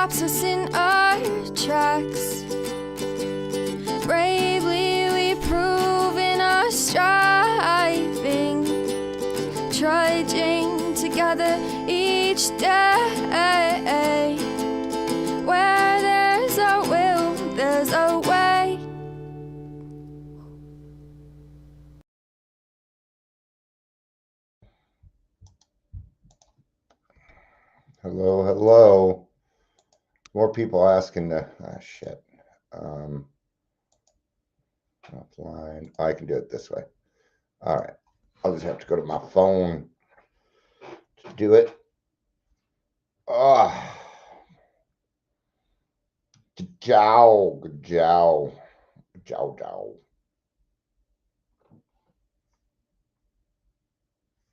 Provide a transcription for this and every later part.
stops us in our tracks. Bravely we prove in our striving, trudging together each day. Where there's a will, there's a way. Hello, hello. More people asking the shit. Offline. I can do it this way. All right. I'll just have to go to my phone to do it. Jow, jow, jow, jow.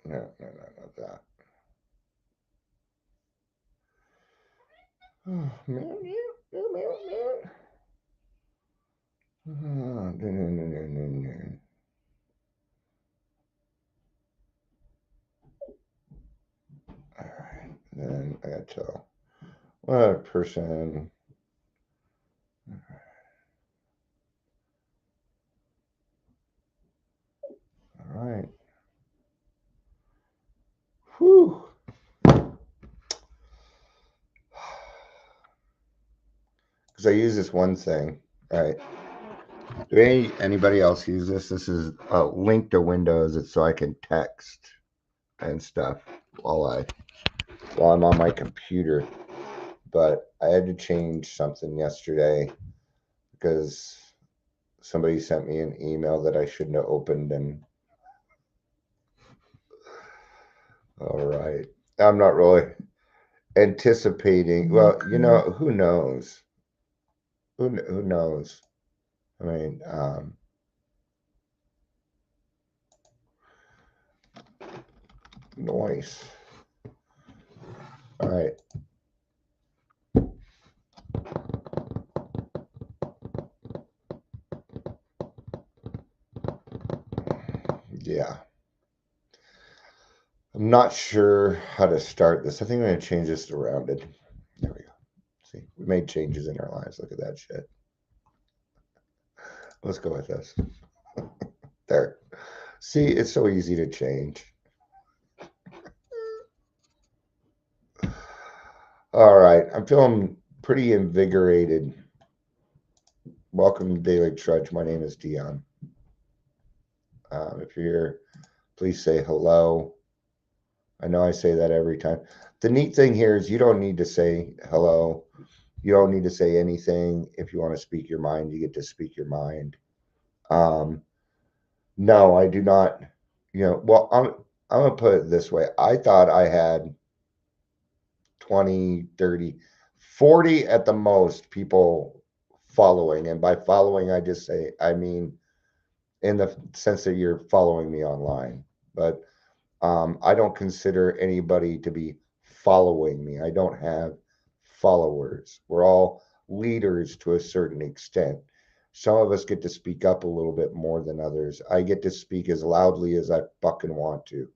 No, not that. Oh, man. All right. Then I got to tell what person. All right. Whew. Because I use this one thing, right? Do anybody else use this? This is a link to Windows. It's so I can text and stuff while I'm on my computer. But I had to change something yesterday because somebody sent me an email that I shouldn't have opened. And all right, I'm not really anticipating. Well, who knows? Who knows? I mean, noise. All right. Yeah. I'm not sure how to start this. I think I'm going to change this to rounded. There we go. See, we made changes in our lives. Look at that shit. Let's go with this. There. See, it's so easy to change. All right. I'm feeling pretty invigorated. Welcome to Daily Trudge. My name is Dion. If you're here, please say hello. I know I say that every time. The neat thing here is you don't need to say hello. You don't need to say anything. If you want to speak your mind, you get to speak your mind. No, I do not. Well, I'm going to put it this way. I thought I had 20, 30, 40 at the most people following. And by following, I mean in the sense that you're following me online. But I don't consider anybody to be following me. I don't have followers. We're all leaders to a certain extent. Some of us get to speak up a little bit more than others. I get to speak as loudly as I fucking want to.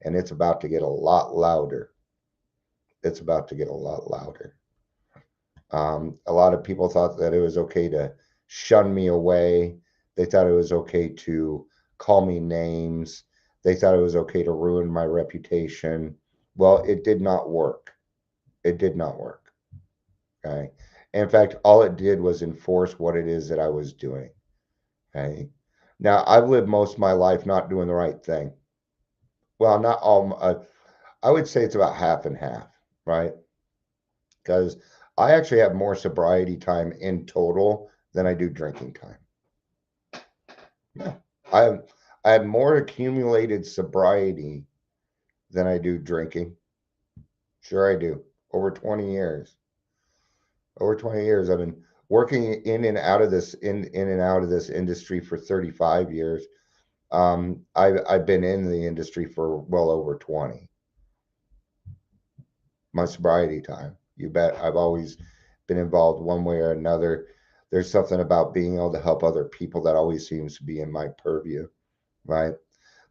And it's about to get a lot louder. It's about to get a lot louder. A lot of people thought that it was okay to shun me away. They thought it was okay to call me names. They thought it was okay to ruin my reputation. Well, it did not work. It did not work. Okay. In fact, all it did was enforce what it is that I was doing. Okay. Now, I've lived most of my life not doing the right thing. Well, not all. I would say it's about half and half, right? Because I actually have more sobriety time in total than I do drinking time. Yeah. I have more accumulated sobriety than I do drinking. Sure I do. Over 20 years. Over 20 years. I've been working in and out of this industry for 35 years. I've been in the industry for well over 20. My sobriety time. You bet. I've always been involved one way or another. There's something about being able to help other people that always seems to be in my purview, right?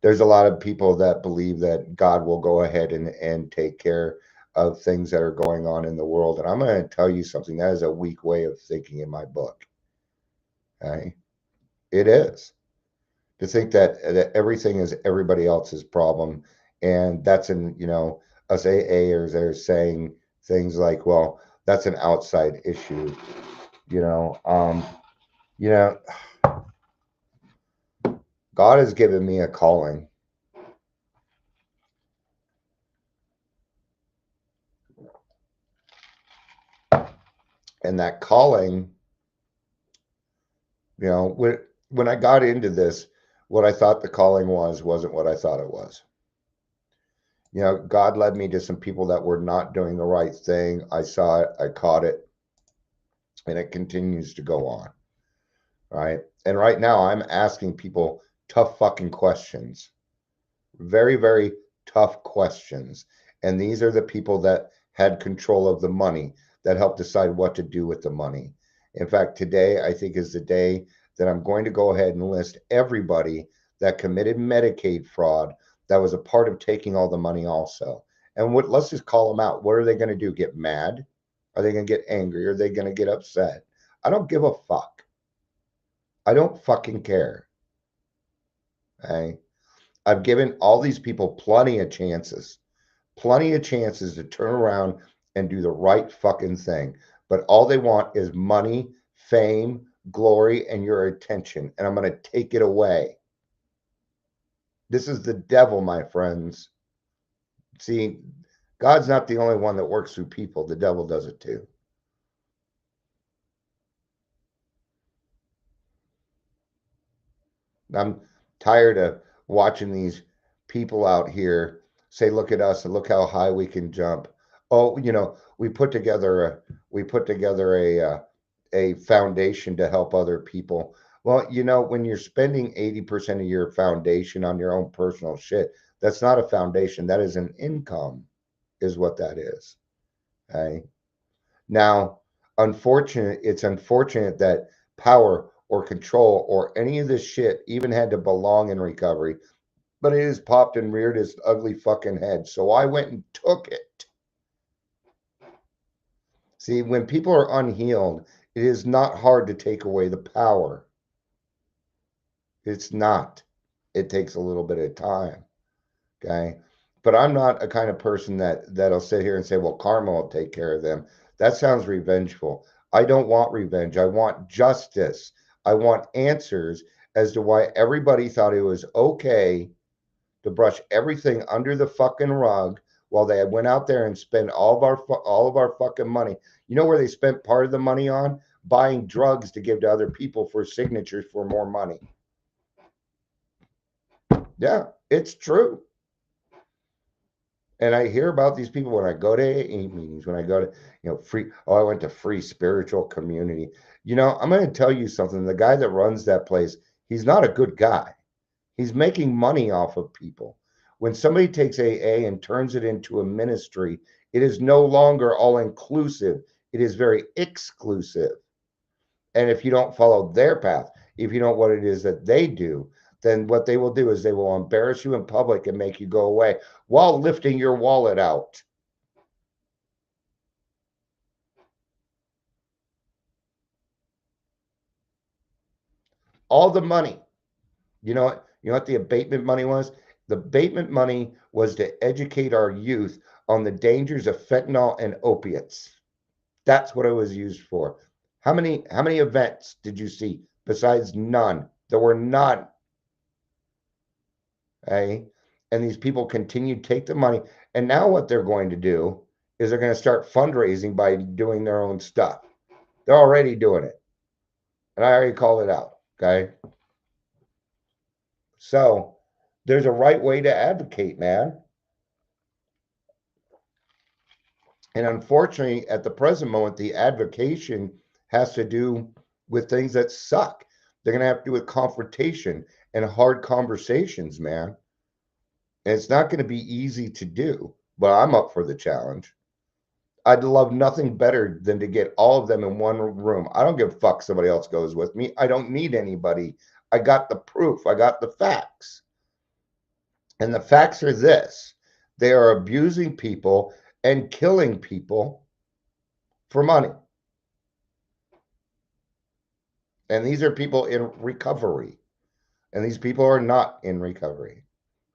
There's a lot of people that believe that God will go ahead and take care of things that are going on in the world. And I'm going to tell you something. That is a weak way of thinking in my book. Okay? It is. To think that everything is everybody else's problem. And that's us AAers are saying things like, well, that's an outside issue. You know, God has given me a calling. And that calling, when I got into this, what I thought the calling wasn't what I thought it was. God led me to some people that were not doing the right thing. I saw it, I caught it, and it continues to go on. Right. And right now I'm asking people tough fucking questions. Very, very tough questions. And these are the people that had control of the money, that helped decide what to do with the money. In fact, today I think is the day that I'm going to go ahead and list everybody that committed Medicaid fraud that was a part of taking all the money also. And let's just call them out. What are they going to do? Get mad? Are they going to get angry? Are they going to get upset? I don't give a fuck. I don't fucking care. Okay? I've given all these people plenty of chances to turn around and do the right fucking thing. But all they want is money, fame, glory, and your attention. And I'm going to take it away. This is the devil, my friends. See, God's not the only one that works through people. The devil does it too. I'm tired of watching these people out here say, look at us and look how high we can jump. Oh, we put together a foundation to help other people. Well, when you're spending 80% of your foundation on your own personal shit, that's not a foundation. That is an income, is what that is. Okay. Now, it's unfortunate that power or control or any of this shit even had to belong in recovery, but it has popped and reared its ugly fucking head. So I went and took it. See, when people are unhealed, it is not hard to take away the power. It's not. It takes a little bit of time. Okay. But I'm not a kind of person that'll sit here and say, well, karma will take care of them. That sounds revengeful. I don't want revenge. I want justice. I want answers as to why everybody thought it was okay to brush everything under the fucking rug while they went out there and spent all of our fucking money. You know where they spent part of the money on? Buying drugs to give to other people for signatures for more money. Yeah, it's true. And I hear about these people when I go to AA meetings, when I go to, I went to Free Spiritual Community. I'm going to tell you something. The guy that runs that place, he's not a good guy. He's making money off of people. When somebody takes AA and turns it into a ministry, it is no longer all inclusive. It is very exclusive. And if you don't follow their path, if you know what it is that they do, then what they will do is they will embarrass you in public and make you go away while lifting your wallet out. All the money. You know what the abatement money was? The abatement money was to educate our youth on the dangers of fentanyl and opiates. That's what it was used for. How many events did you see besides none? There were none. Okay? And these people continue to take the money. And now what they're going to do is they're going to start fundraising by doing their own stuff. They're already doing it. And I already called it out. Okay? So there's a right way to advocate, man. And unfortunately, at the present moment, the advocation has to do with things that suck. They're going to have to do with confrontation and hard conversations, man. And it's not going to be easy to do, but I'm up for the challenge. I'd love nothing better than to get all of them in one room. I don't give a fuck somebody else goes with me. I don't need anybody. I got the proof. I got the facts. And the facts are this. They are abusing people and killing people for money. And these are people in recovery. And these people are not in recovery.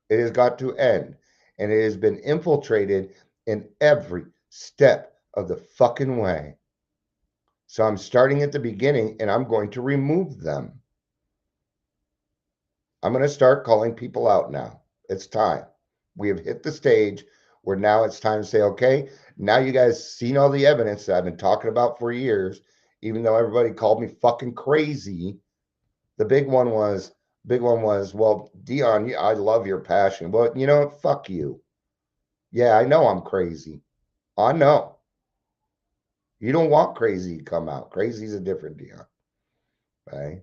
It has got to end. And it has been infiltrated in every step of the fucking way. So I'm starting at the beginning and I'm going to remove them. I'm going to start calling people out now. It's time. We have hit the stage where now it's time to say, okay, now you guys seen all the evidence that I've been talking about for years, even though everybody called me fucking crazy. The big one was, well, Dion, I love your passion. Well, you know what? Fuck you. Yeah, I know I'm crazy. I know. You don't want crazy to come out. Crazy's a different Dion. Right?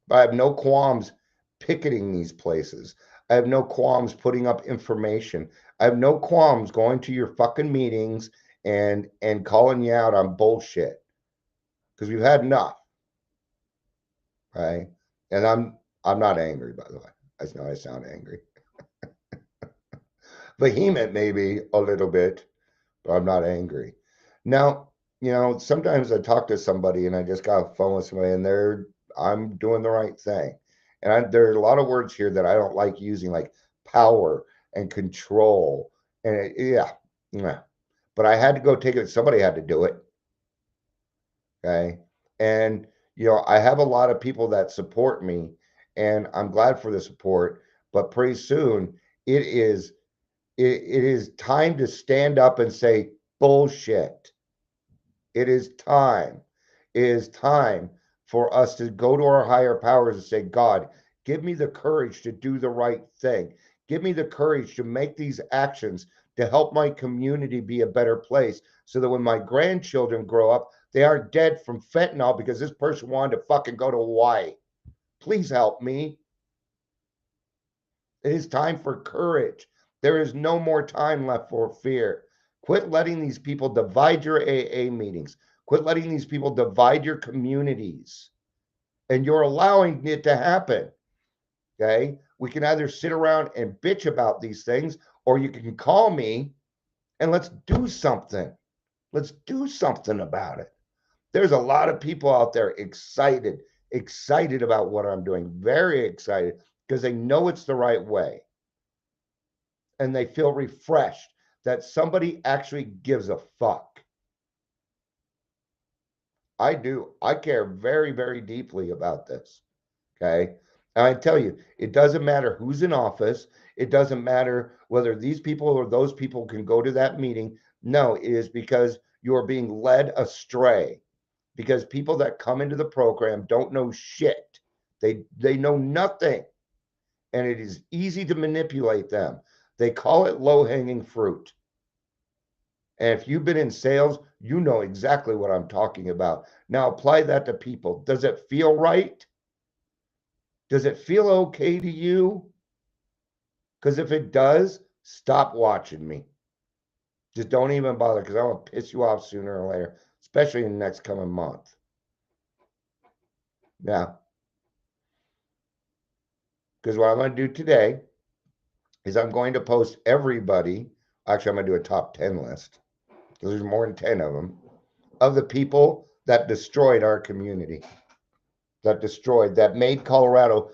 But I have no qualms picketing these places. I have no qualms putting up information. I have no qualms going to your fucking meetings and calling you out on bullshit. Because we've had enough. Right? And I'm not angry, by the way. I know I sound angry. Vehement maybe a little bit, but I'm not angry. Now, sometimes I talk to somebody and I just got a phone with somebody and I'm doing the right thing. And there are a lot of words here that I don't like using, like power and control. And yeah. But I had to go take it. Somebody had to do it. Okay. And, I have a lot of people that support me and I'm glad for the support, but pretty soon it is time to stand up and say bullshit. It is time. It is time for us to go to our higher powers and say, God, give me the courage to do the right thing. Give me the courage to make these actions to help my community be a better place so that when my grandchildren grow up, they aren't dead from fentanyl because this person wanted to fucking go to Hawaii. Please help me. It is time for courage. There is no more time left for fear. Quit letting these people divide your AA meetings. Quit letting these people divide your communities. And you're allowing it to happen. Okay? We can either sit around and bitch about these things, or you can call me and let's do something. Let's do something about it. There's a lot of people out there excited about what I'm doing, very excited because they know it's the right way. And they feel refreshed that somebody actually gives a fuck. I do. I care very, very deeply about this. Okay. And I tell you, it doesn't matter who's in office. It doesn't matter whether these people or those people can go to that meeting. No, it is because you are being led astray. Because people that come into the program don't know shit. They know nothing. And it is easy to manipulate them. They call it low-hanging fruit. And if you've been in sales, you know exactly what I'm talking about. Now apply that to people. Does it feel right? Does it feel okay to you? Because if it does, stop watching me. Just don't even bother because I'm going to piss you off sooner or later, especially in the next coming month. Now, because what I'm going to do today is I'm going to post everybody. Actually, I'm going to do a top 10 list because there's more than 10 of them, of the people that destroyed our community, that made Colorado.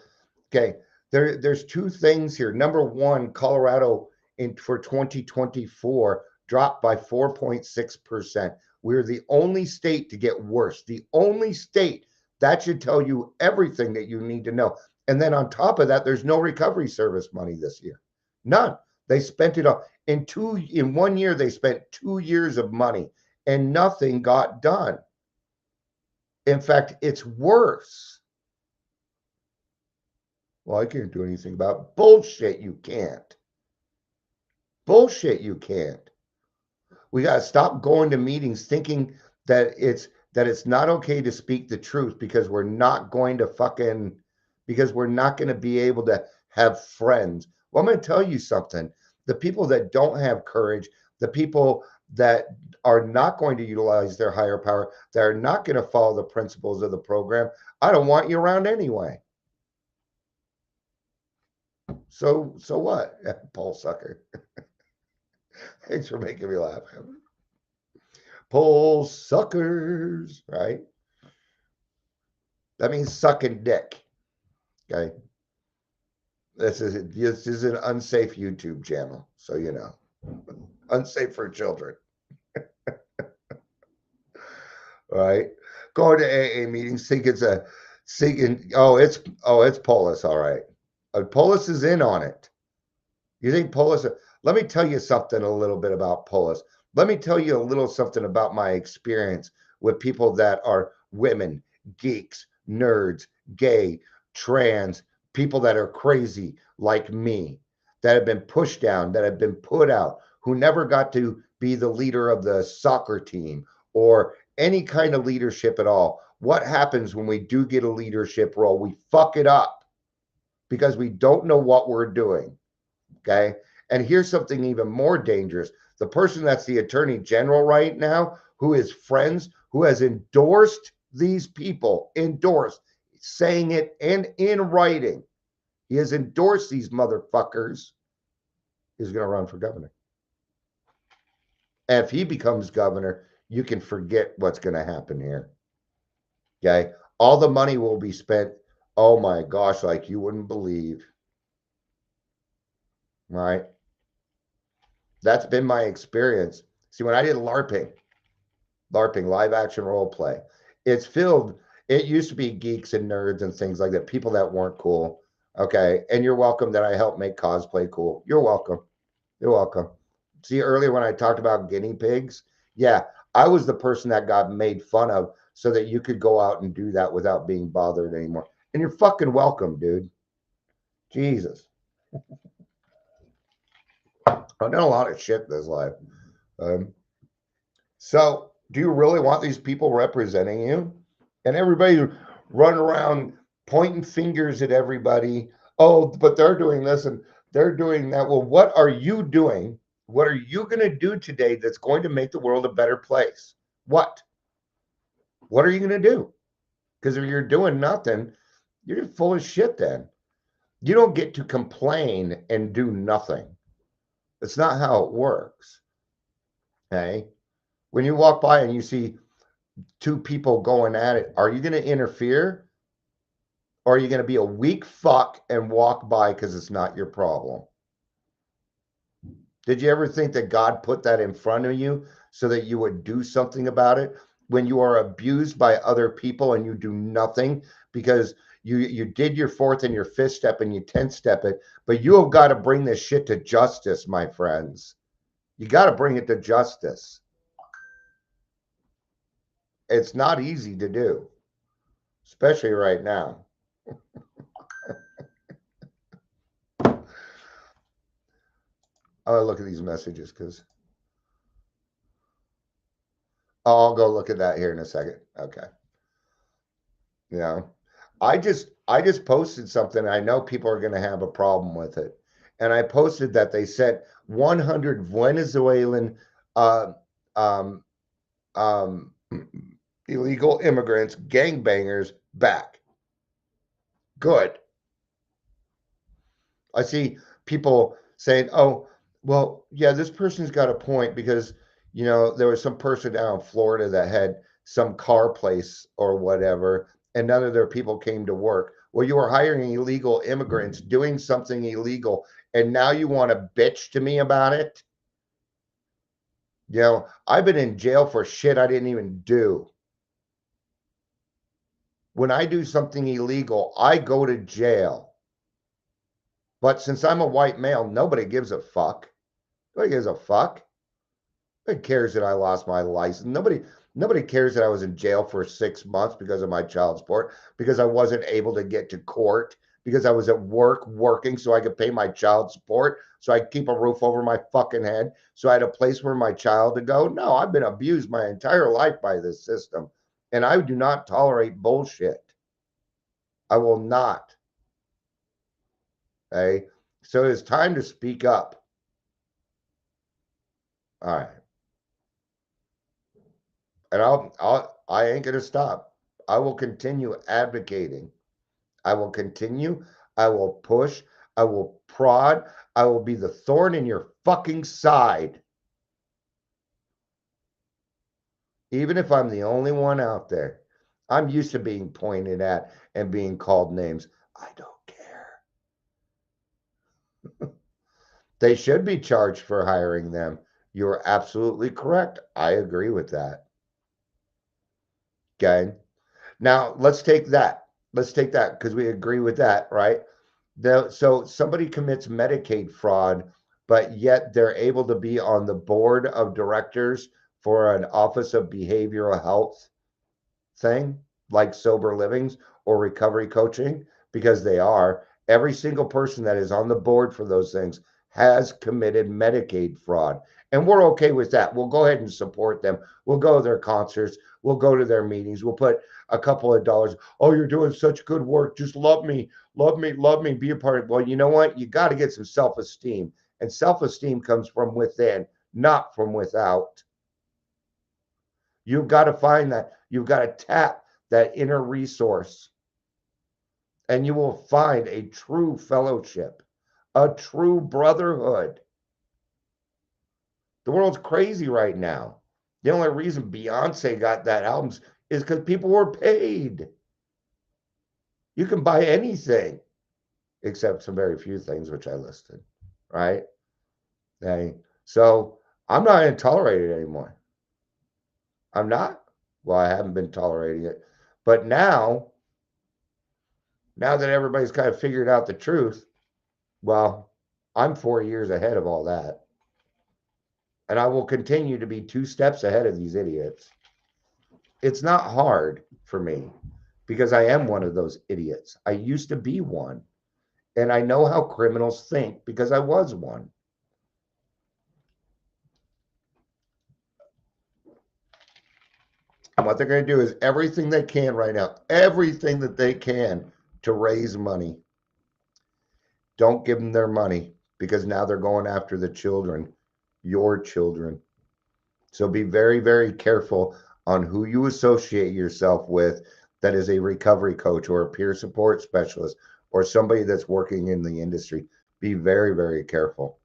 Okay, there's two things here. Number one, Colorado for 2024 dropped by 4.6%. We're the only state to get worse. The only state. That should tell you everything that you need to know. And then on top of that, there's no recovery service money this year. None. They spent it all. In 1 year, they spent 2 years of money and nothing got done. In fact, it's worse. Well, I can't do anything about it. Bullshit, you can't. Bullshit, you can't. We got to stop going to meetings thinking that it's not okay to speak the truth because we're not going to be able to have friends. Well, I'm going to tell you something. The people that don't have courage, the people that are not going to utilize their higher power, that are not going to follow the principles of the program, I don't want you around anyway. So what, Paul Sucker? Thanks for making me laugh. Poll suckers, right? That means sucking dick. Okay. This is an unsafe YouTube channel, so you know. Unsafe for children. Right? Going to AA meetings, think it's it's Polis, all right. Polis is in on it. You think Polis? Let me tell you something a little bit about Polis. Let me tell you a little something about my experience with people that are women, geeks, nerds, gay, trans, people that are crazy like me, that have been pushed down, that have been put out, who never got to be the leader of the soccer team or any kind of leadership at all. What happens when we do get a leadership role? We fuck it up because we don't know what we're doing. Okay. And here's something even more dangerous. The person that's the attorney general right now, who is friends, who has endorsed these people, saying it and in writing, he has endorsed these motherfuckers, is going to run for governor. And if he becomes governor, you can forget what's going to happen here. Okay. All the money will be spent. Oh my gosh, like you wouldn't believe. Right. That's been my experience. See, when I did LARPing, live action role play, it used to be geeks and nerds and things like that, people that weren't cool. Okay. And you're welcome that I helped make cosplay cool. You're welcome. You're welcome. See, earlier when I talked about guinea pigs, yeah, I was the person that got made fun of so that you could go out and do that without being bothered anymore. And you're fucking welcome, dude. Jesus. I've done a lot of shit this life. So do you really want these people representing you? And everybody run around pointing fingers at everybody. Oh, but they're doing this and they're doing that. Well, what are you doing? What are you going to do today that's going to make the world a better place? What? What are you going to do? Because if you're doing nothing, you're full of shit then. You don't get to complain and do nothing. That's not how it works. Okay? When you walk by and you see two people going at it, are you going to interfere? Or are you going to be a weak fuck and walk by because it's not your problem? Did you ever think that God put that in front of you so that you would do something about it? When you are abused by other people and you do nothing because you did your fourth and your fifth step and you 10th step it, but you have got to bring this shit to justice, my friends. You got to bring it to justice. It's not easy to do, especially right now. I'll look at these messages because I'll go look at that here in a second. Okay. You know, I just posted something. I know people are going to have a problem with it. And I posted that they sent 100 Venezuelan illegal immigrants, gangbangers back. Good. I see people saying, oh, well, yeah, this person's got a point because, you know, there was some person down in Florida that had some car place or whatever, and none of their people came to work. Well, you were hiring illegal immigrants doing something illegal, and now you want to bitch to me about it? You know, I've been in jail for shit I didn't even do. When I do something illegal, I go to jail. But since I'm a white male, nobody gives a fuck. Nobody gives a fuck. Nobody cares that I lost my license. Nobody cares that I was in jail for 6 months because of my child support, because I wasn't able to get to court, because I was at work working so I could pay my child support, so I could keep a roof over my fucking head, so I had a place for my child to go. No, I've been abused my entire life by this system, and I do not tolerate bullshit. I will not. Okay? So it's time to speak up. All right. And I ain't going to stop. I will continue advocating. I will continue. I will push. I will prod. I will be the thorn in your fucking side Even if I'm the only one out there, I'm used to being pointed at and being called names. I don't care. They should be charged for hiring them. You're absolutely correct. I agree with that. Okay. Now let's take that. Let's take that because we agree with that, right? So somebody commits Medicaid fraud, but yet they're able to be on the board of directors for an Office of Behavioral Health thing, like sober livings or recovery coaching, because they are. Every single person that is on the board for those things has committed Medicaid fraud. And we're okay with that. We'll go ahead and support them. We'll go to their concerts. We'll go to their meetings. We'll put a couple of dollars. Oh, you're doing such good work. Just love me, love me, love me. Be a part of it. Well, you know what? You got to get some self esteem. And self esteem comes from within, not from without. You've got to find that. You've got to tap that inner resource. And you will find a true fellowship, a true brotherhood. The world's crazy right now. The only reason Beyonce got that album is because people were paid. You can buy anything except some very few things, which I listed, right? Okay. So I'm not going to tolerate it anymore. I'm not. Well, I haven't been tolerating it. But now that everybody's kind of figured out the truth, well, I'm 4 years ahead of all that. And I will continue to be 2 steps ahead of these idiots. It's not hard for me because I am one of those idiots. I used to be one. And I know how criminals think because I was one. And what they're going to do is everything they can right now, everything that they can to raise money. Don't give them their money because now they're going after the children, your children. So be very, very careful on who you associate yourself with that is a recovery coach or a peer support specialist or somebody that's working in the industry. Be very, very careful.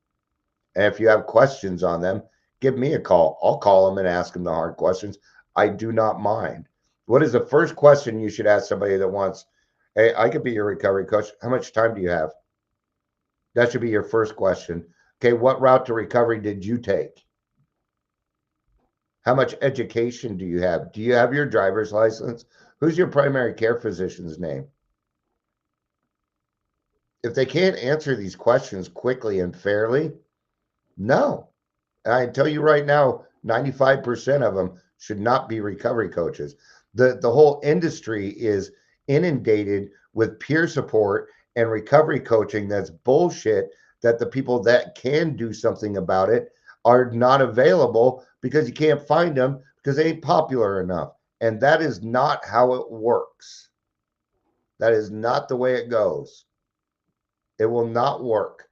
And if you have questions on them, give me a call. I'll call them and ask them the hard questions. I do not mind. What is the first question you should ask somebody that wants, hey, I could be your recovery coach. How much time do you have? That should be your first question. Okay, what route to recovery did you take? How much education do you have? Do you have your driver's license? Who's your primary care physician's name? If they can't answer these questions quickly and fairly, no. And I tell you right now, 95% of them should not be recovery coaches. The whole industry is inundated with peer support and recovery coaching that's bullshit, that the people that can do something about it are not available because you can't find them because they ain't popular enough. And that is not how it works. That is not the way it goes. It will not work.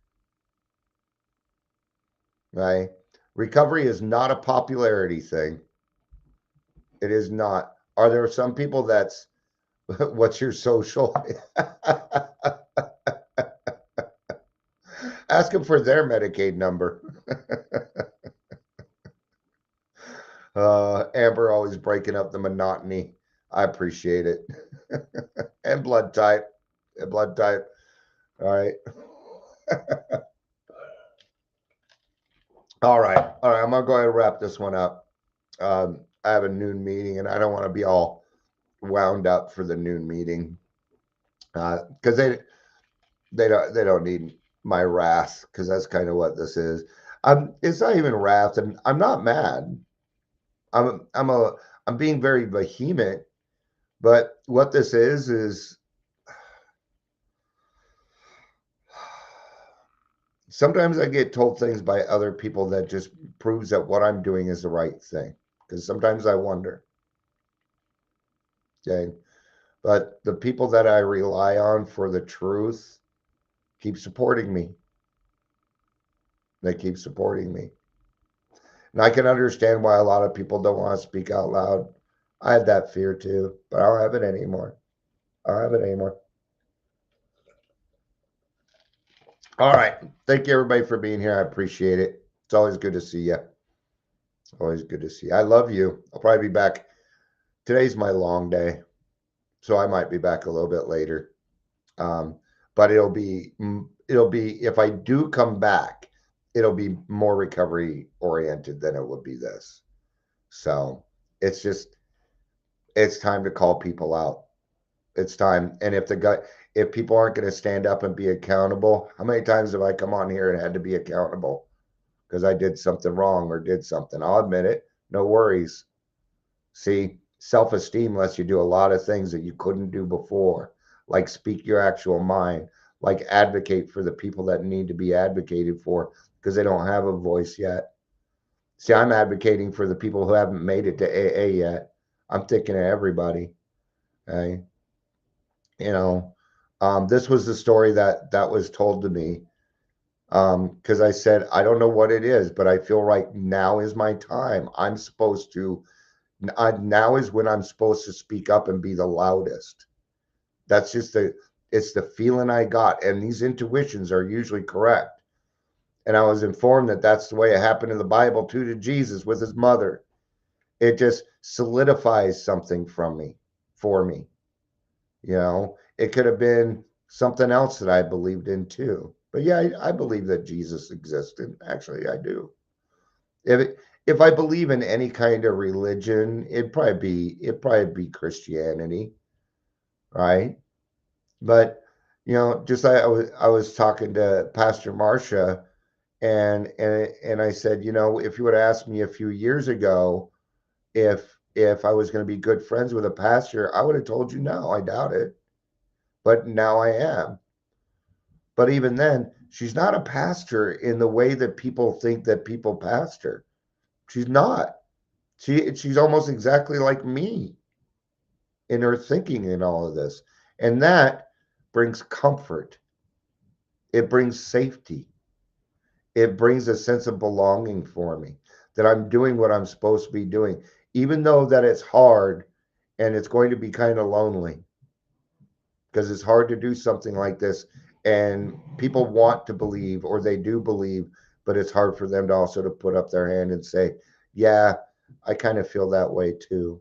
Right? Recovery is not a popularity thing. It is not. Are there some people that's what's your social? Ask them for their Medicaid number. Amber always breaking up the monotony. I appreciate it. And blood type. And blood type. All right. All right. All right. I'm going to go ahead and wrap this one up. I have a noon meeting and I don't want to be all wound up for the noon meeting because they don't need my wrath because that's kind of what this is. It's not even wrath, and I'm not mad. I'm being very vehement, but what this is sometimes I get told things by other people that just proves that what I'm doing is the right thing. Because sometimes I wonder. Okay. But the people that I rely on for the truth keep supporting me. They keep supporting me. And I can understand why a lot of people don't want to speak out loud. I had that fear too, but I don't have it anymore. I don't have it anymore. All right. Thank you, everybody, for being here. I appreciate it. It's always good to see you. It's always good to see you. I love you. I'll probably be back. Today's my long day, so I might be back a little bit later. But it'll be if I do come back, it'll be more recovery oriented than it would be this. So it's just it's time to call people out. It's time. And if people aren't going to stand up and be accountable, how many times have I come on here and had to be accountable because I did something wrong or did something? I'll admit it. No worries. See, self-esteem lets you do a lot of things that you couldn't do before, like speak your actual mind, like advocate for the people that need to be advocated for because they don't have a voice yet. See, I'm advocating for the people who haven't made it to AA yet. I'm thinking of everybody. Okay. You know, this was the story that was told to me because I said, I don't know what it is, but I feel like now is my time. I'm supposed to now is when I'm supposed to speak up and be the loudest. That's just it's the feeling I got. And these intuitions are usually correct. And I was informed that that's the way it happened in the Bible too to Jesus with his mother. It just solidifies something for me. It could have been something else that I believed in too. But yeah, I believe that Jesus existed. Actually, I do. If I believe in any kind of religion, it'd probably be Christianity, right? But just I was talking to Pastor Marcia, and I said, if you would have asked me a few years ago if I was going to be good friends with a pastor, I would have told you no, I doubt it. But now I am. But even then, she's not a pastor in the way that people think that people pastor. She's not. She's almost exactly like me in her thinking in all of this. And that brings comfort. It brings safety. It brings a sense of belonging for me that I'm doing what I'm supposed to be doing, even though that it's hard and it's going to be kind of lonely because it's hard to do something like this. And people want to believe, or they do believe, but it's hard for them to also to put up their hand and say, yeah, I kind of feel that way too.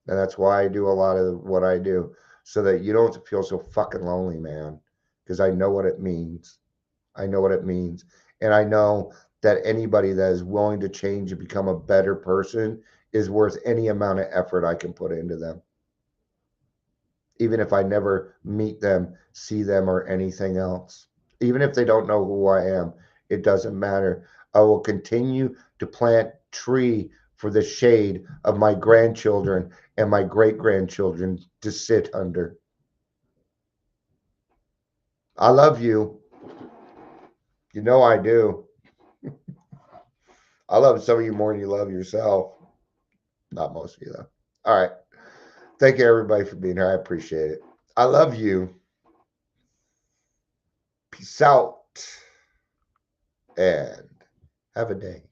And that's why I do a lot of what I do, so that you don't feel so fucking lonely, man. Because I know what it means. I know what it means. And I know that anybody that is willing to change and become a better person is worth any amount of effort I can put into them. Even if I never meet them, see them, or anything else. Even if they don't know who I am, it doesn't matter. I will continue to plant tree for the shade of my grandchildren and my great grandchildren to sit under. I love you. You know I do. I love some of you more than you love yourself. Not most of you, though. All right. Thank you, everybody, for being here. I appreciate it. I love you. Peace out. And have a day.